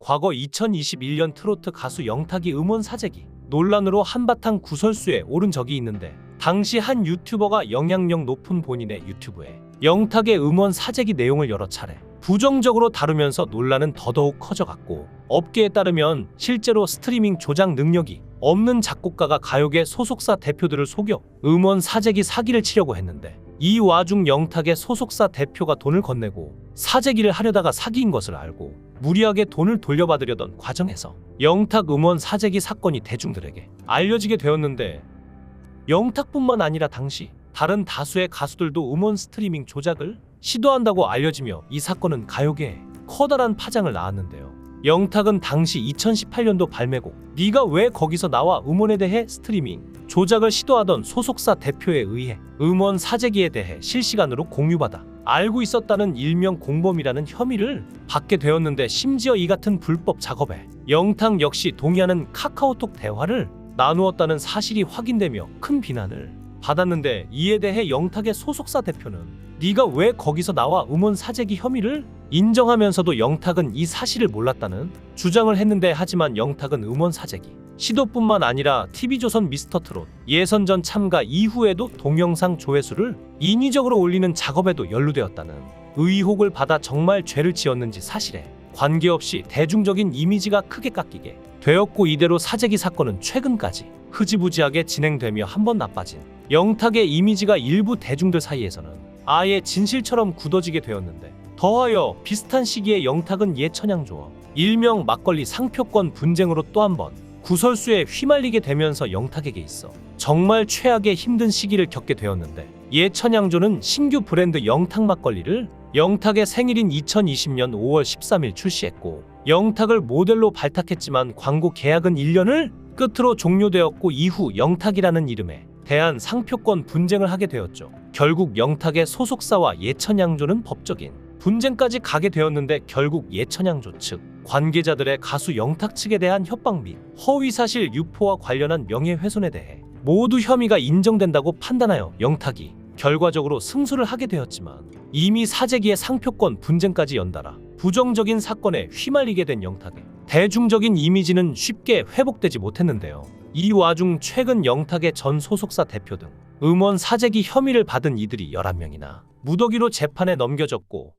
과거 2021년 트로트 가수 영탁이 음원 사재기 논란으로 한바탕 구설수에 오른 적이 있는데, 당시 한 유튜버가 영향력 높은 본인의 유튜브에 영탁의 음원 사재기 내용을 여러 차례 부정적으로 다루면서 논란은 더더욱 커져갔고, 업계에 따르면 실제로 스트리밍 조작 능력이 없는 작곡가가 가요계 소속사 대표들을 속여 음원 사재기 사기를 치려고 했는데, 이 와중 영탁의 소속사 대표가 돈을 건네고 사재기를 하려다가 사기인 것을 알고 무리하게 돈을 돌려받으려던 과정에서 영탁 음원 사재기 사건이 대중들에게 알려지게 되었는데, 영탁뿐만 아니라 당시 다른 다수의 가수들도 음원 스트리밍 조작을 시도한다고 알려지며 이 사건은 가요계에 커다란 파장을 낳았는데요. 영탁은 당시 2018년도 발매곡 네가 왜 거기서 나와 음원에 대해 스트리밍 조작을 시도하던 소속사 대표에 의해 음원 사재기에 대해 실시간으로 공유받아 알고 있었다는 일명 공범이라는 혐의를 받게 되었는데, 심지어 이 같은 불법 작업에 영탁 역시 동의하는 카카오톡 대화를 나누었다는 사실이 확인되며 큰 비난을 받았는데, 이에 대해 영탁의 소속사 대표는 네가 왜 거기서 나와 음원 사재기 혐의를 인정하면서도 영탁은 이 사실을 몰랐다는 주장을 했는데, 하지만 영탁은 음원 사재기 시도뿐만 아니라 TV조선 미스터트롯 예선전 참가 이후에도 동영상 조회수를 인위적으로 올리는 작업에도 연루되었다는 의혹을 받아 정말 죄를 지었는지 사실에 관계없이 대중적인 이미지가 크게 깎이게 되었고, 이대로 사재기 사건은 최근까지 흐지부지하게 진행되며 한번 나빠진 영탁의 이미지가 일부 대중들 사이에서는 아예 진실처럼 굳어지게 되었는데, 더하여 비슷한 시기에 영탁은 예천양조와 일명 막걸리 상표권 분쟁으로 또 한 번 구설수에 휘말리게 되면서 영탁에게 있어 정말 최악의 힘든 시기를 겪게 되었는데, 예천양조는 신규 브랜드 영탁 막걸리를 영탁의 생일인 2020년 5월 13일 출시했고, 영탁을 모델로 발탁했지만 광고 계약은 1년을 끝으로 종료되었고, 이후 영탁이라는 이름에 대한 상표권 분쟁을 하게 되었죠. 결국 영탁의 소속사와 예천양조는 법적인 분쟁까지 가게 되었는데, 결국 예천양조 측 관계자들의 가수 영탁 측에 대한 협박 및 허위사실 유포와 관련한 명예훼손에 대해 모두 혐의가 인정된다고 판단하여 영탁이 결과적으로 승소를 하게 되었지만, 이미 사재기의 상표권 분쟁까지 연달아 부정적인 사건에 휘말리게 된 영탁의 대중적인 이미지는 쉽게 회복되지 못했는데요. 이 와중 최근 영탁의 전 소속사 대표 등 음원 사재기 혐의를 받은 이들이 11명이나 무더기로 재판에 넘겨졌고,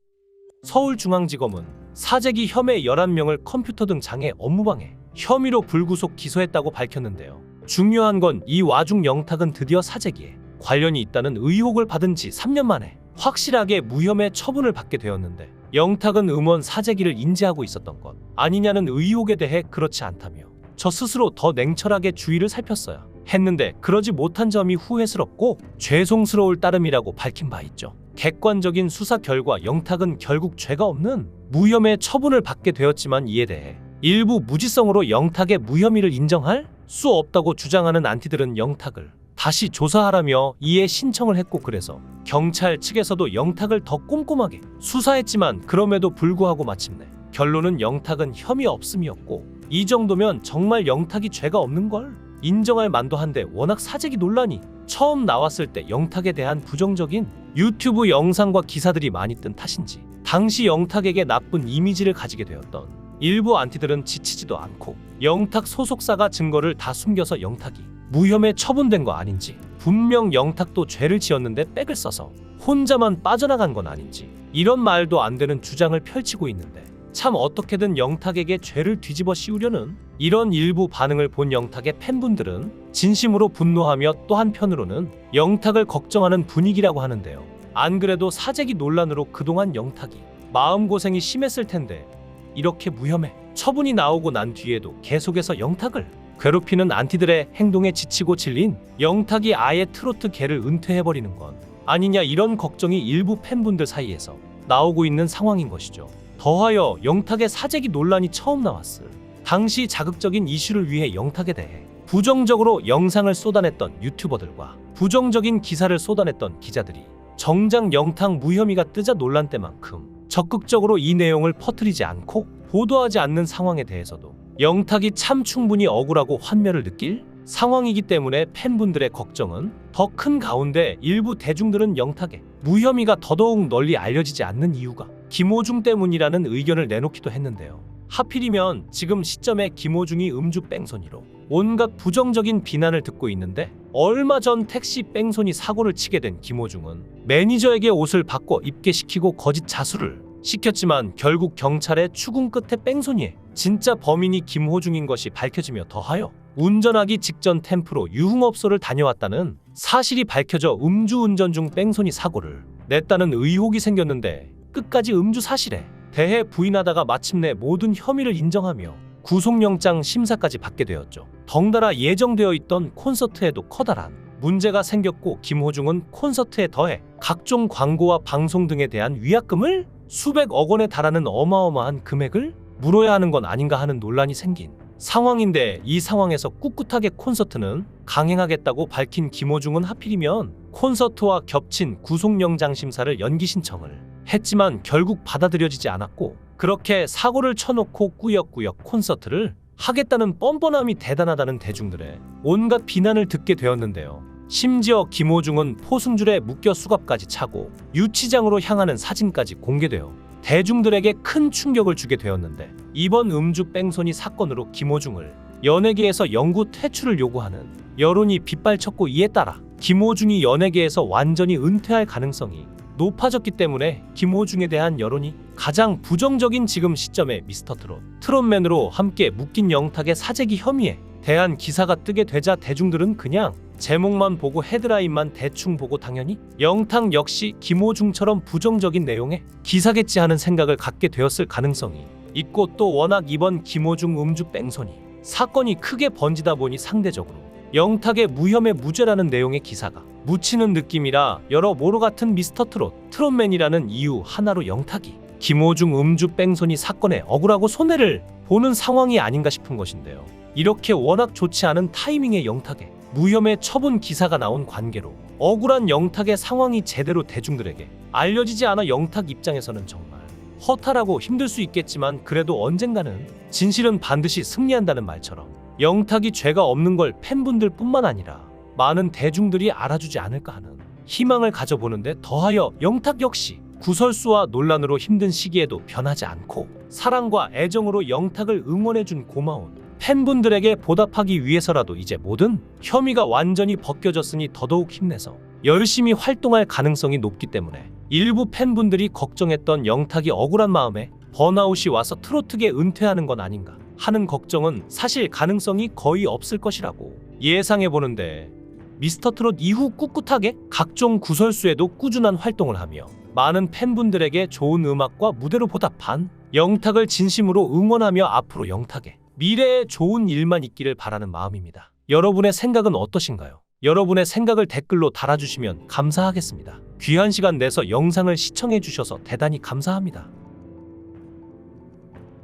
서울중앙지검은 사재기 혐의 11명을 컴퓨터 등 장애 업무방해 혐의로 불구속 기소했다고 밝혔는데요. 중요한 건 이 와중 영탁은 드디어 사재기에 관련이 있다는 의혹을 받은 지 3년 만에 확실하게 무혐의 처분을 받게 되었는데, 영탁은 음원 사재기를 인지하고 있었던 것 아니냐는 의혹에 대해 그렇지 않다며 저 스스로 더 냉철하게 주의를 살폈어야 했는데, 그러지 못한 점이 후회스럽고 죄송스러울 따름이라고 밝힌 바 있죠. 객관적인 수사 결과 영탁은 결국 죄가 없는 무혐의 처분을 받게 되었지만, 이에 대해 일부 무지성으로 영탁의 무혐의를 인정할 수 없다고 주장하는 안티들은 영탁을 다시 조사하라며 이에 신청을 했고, 그래서 경찰 측에서도 영탁을 더 꼼꼼하게 수사했지만 그럼에도 불구하고 마침내 결론은 영탁은 혐의 없음이었고, 이 정도면 정말 영탁이 죄가 없는 걸 인정할 만도 한데, 워낙 사재기 논란이 처음 나왔을 때 영탁에 대한 부정적인 유튜브 영상과 기사들이 많이 뜬 탓인지 당시 영탁에게 나쁜 이미지를 가지게 되었던 일부 안티들은 지치지도 않고, 영탁 소속사가 증거를 다 숨겨서 영탁이 무혐의 처분된 거 아닌지, 분명 영탁도 죄를 지었는데 백을 써서 혼자만 빠져나간 건 아닌지, 이런 말도 안 되는 주장을 펼치고 있는데, 참 어떻게든 영탁에게 죄를 뒤집어 씌우려는 이런 일부 반응을 본 영탁의 팬분들은 진심으로 분노하며, 또 한편으로는 영탁을 걱정하는 분위기라고 하는데요. 안 그래도 사재기 논란으로 그동안 영탁이 마음고생이 심했을 텐데, 이렇게 무혐의 처분이 나오고 난 뒤에도 계속해서 영탁을 괴롭히는 안티들의 행동에 지치고 질린 영탁이 아예 트로트계를 은퇴해버리는 건 아니냐, 이런 걱정이 일부 팬분들 사이에서 나오고 있는 상황인 것이죠. 더하여 영탁의 사재기 논란이 처음 나왔을 당시 자극적인 이슈를 위해 영탁에 대해 부정적으로 영상을 쏟아냈던 유튜버들과 부정적인 기사를 쏟아냈던 기자들이 정작 영탁 무혐의가 뜨자 논란 때만큼 적극적으로 이 내용을 퍼뜨리지 않고 보도하지 않는 상황에 대해서도 영탁이 참 충분히 억울하고 환멸을 느낄 상황이기 때문에 팬분들의 걱정은 더 큰 가운데, 일부 대중들은 영탁의 무혐의가 더더욱 널리 알려지지 않는 이유가 김호중 때문이라는 의견을 내놓기도 했는데요. 하필이면 지금 시점에 김호중이 음주 뺑소니로 온갖 부정적인 비난을 듣고 있는데, 얼마 전 택시 뺑소니 사고를 치게 된 김호중은 매니저에게 옷을 바꿔 입게 시키고 거짓 자수를 시켰지만 결국 경찰의 추궁 끝에 뺑소니에 진짜 범인이 김호중인 것이 밝혀지며 더하여 운전하기 직전 템프로 유흥업소를 다녀왔다는 사실이 밝혀져 음주운전 중 뺑소니 사고를 냈다는 의혹이 생겼는데, 끝까지 음주 사실에 대해 부인하다가 마침내 모든 혐의를 인정하며 구속영장 심사까지 받게 되었죠. 덩달아 예정되어 있던 콘서트에도 커다란 문제가 생겼고, 김호중은 콘서트에 더해 각종 광고와 방송 등에 대한 위약금을 수백억 원에 달하는 어마어마한 금액을 물어야 하는 건 아닌가 하는 논란이 생긴 상황인데, 이 상황에서 꿋꿋하게 콘서트는 강행하겠다고 밝힌 김호중은 하필이면 콘서트와 겹친 구속영장 심사를 연기 신청을 했지만 결국 받아들여지지 않았고, 그렇게 사고를 쳐놓고 꾸역꾸역 콘서트를 하겠다는 뻔뻔함이 대단하다는 대중들의 온갖 비난을 듣게 되었는데요. 심지어 김호중은 포승줄에 묶여 수갑까지 차고 유치장으로 향하는 사진까지 공개되어 대중들에게 큰 충격을 주게 되었는데, 이번 음주 뺑소니 사건으로 김호중을 연예계에서 영구 퇴출을 요구하는 여론이 빗발쳤고, 이에 따라 김호중이 연예계에서 완전히 은퇴할 가능성이 높아졌기 때문에 김호중에 대한 여론이 가장 부정적인 지금 시점에 미스터트롯, 트롯맨으로 함께 묶인 영탁의 사재기 혐의에 대한 기사가 뜨게 되자 대중들은 그냥 제목만 보고 헤드라인만 대충 보고 당연히 영탁 역시 김호중처럼 부정적인 내용의 기사겠지 하는 생각을 갖게 되었을 가능성이 있고, 또 워낙 이번 김호중 음주 뺑소니 사건이 크게 번지다 보니 상대적으로 영탁의 무혐의 무죄라는 내용의 기사가 묻히는 느낌이라 여러모로 같은 미스터트롯, 트롯맨이라는 이유 하나로 영탁이 김호중 음주 뺑소니 사건에 억울하고 손해를 보는 상황이 아닌가 싶은 것인데요. 이렇게 워낙 좋지 않은 타이밍에 영탁의 무혐의 처분 기사가 나온 관계로 억울한 영탁의 상황이 제대로 대중들에게 알려지지 않아 영탁 입장에서는 정말 허탈하고 힘들 수 있겠지만, 그래도 언젠가는 진실은 반드시 승리한다는 말처럼 영탁이 죄가 없는 걸 팬분들 뿐만 아니라 많은 대중들이 알아주지 않을까 하는 희망을 가져보는데, 더하여 영탁 역시 구설수와 논란으로 힘든 시기에도 변하지 않고 사랑과 애정으로 영탁을 응원해준 고마운 팬분들에게 보답하기 위해서라도 이제 모든 혐의가 완전히 벗겨졌으니 더더욱 힘내서 열심히 활동할 가능성이 높기 때문에, 일부 팬분들이 걱정했던 영탁이 억울한 마음에 번아웃이 와서 트로트계 은퇴하는 건 아닌가 하는 걱정은 사실 가능성이 거의 없을 것이라고 예상해보는데, 미스터트롯 이후 꿋꿋하게 각종 구설수에도 꾸준한 활동을 하며 많은 팬분들에게 좋은 음악과 무대로 보답한 영탁을 진심으로 응원하며 앞으로 영탁의 미래에 좋은 일만 있기를 바라는 마음입니다. 여러분의 생각은 어떠신가요? 여러분의 생각을 댓글로 달아주시면 감사하겠습니다. 귀한 시간 내서 영상을 시청해주셔서 대단히 감사합니다.